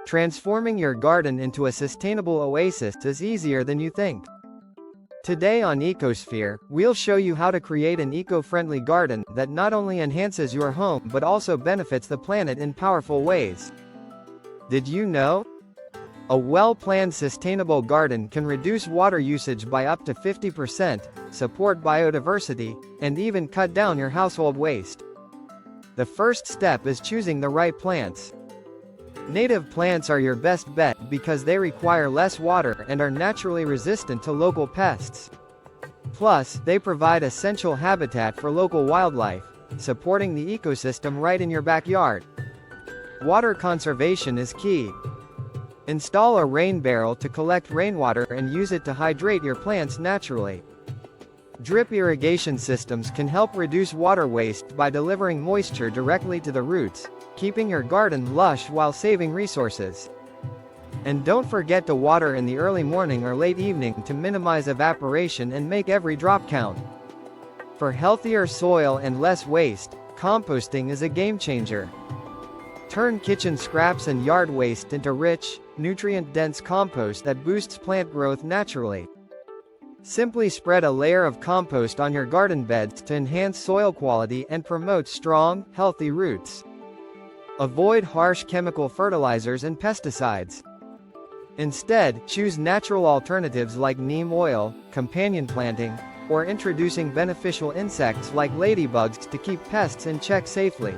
Transforming your garden into a sustainable oasis is easier than you think. Today on Ecosphere, we'll show you how to create an eco-friendly garden that not only enhances your home but also benefits the planet in powerful ways. Did you know? A well-planned sustainable garden can reduce water usage by up to 50%, support biodiversity, and even cut down your household waste. The first step is choosing the right plants. Native plants are your best bet because they require less water and are naturally resistant to local pests. Plus, they provide essential habitat for local wildlife, supporting the ecosystem right in your backyard. Water conservation is key. Install a rain barrel to collect rainwater and use it to hydrate your plants naturally. Drip irrigation systems can help reduce water waste by delivering moisture directly to the roots, keeping your garden lush while saving resources. And don't forget to water in the early morning or late evening to minimize evaporation and make every drop count. For healthier soil and less waste, composting is a game changer. Turn kitchen scraps and yard waste into rich, nutrient-dense compost that boosts plant growth naturally. Simply spread a layer of compost on your garden beds to enhance soil quality and promote strong, healthy roots. Avoid harsh chemical fertilizers and pesticides. Instead, choose natural alternatives like neem oil, companion planting, or introducing beneficial insects like ladybugs to keep pests in check safely.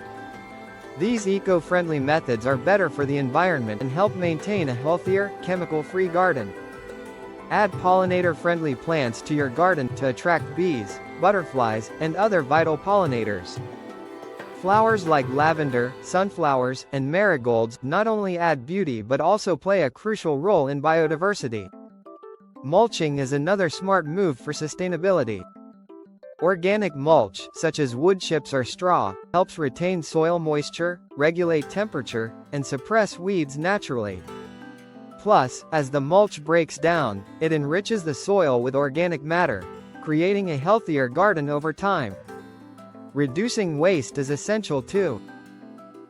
These eco-friendly methods are better for the environment and help maintain a healthier, chemical-free garden. Add pollinator-friendly plants to your garden to attract bees, butterflies, and other vital pollinators. Flowers like lavender, sunflowers, and marigolds not only add beauty but also play a crucial role in biodiversity. Mulching is another smart move for sustainability. Organic mulch, such as wood chips or straw, helps retain soil moisture, regulate temperature, and suppress weeds naturally. Plus, as the mulch breaks down, it enriches the soil with organic matter, creating a healthier garden over time. Reducing waste is essential too.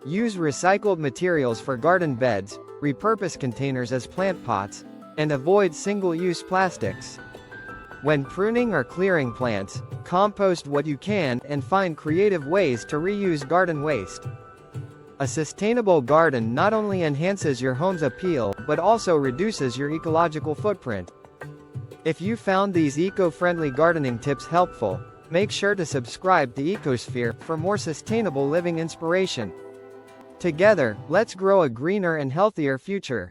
Use recycled materials for garden beds, repurpose containers as plant pots, and avoid single-use plastics. When pruning or clearing plants, compost what you can and find creative ways to reuse garden waste. A sustainable garden not only enhances your home's appeal but also reduces your ecological footprint. If you found these eco-friendly gardening tips helpful, make sure to subscribe to Ecosphere for more sustainable living inspiration. Together, let's grow a greener and healthier future.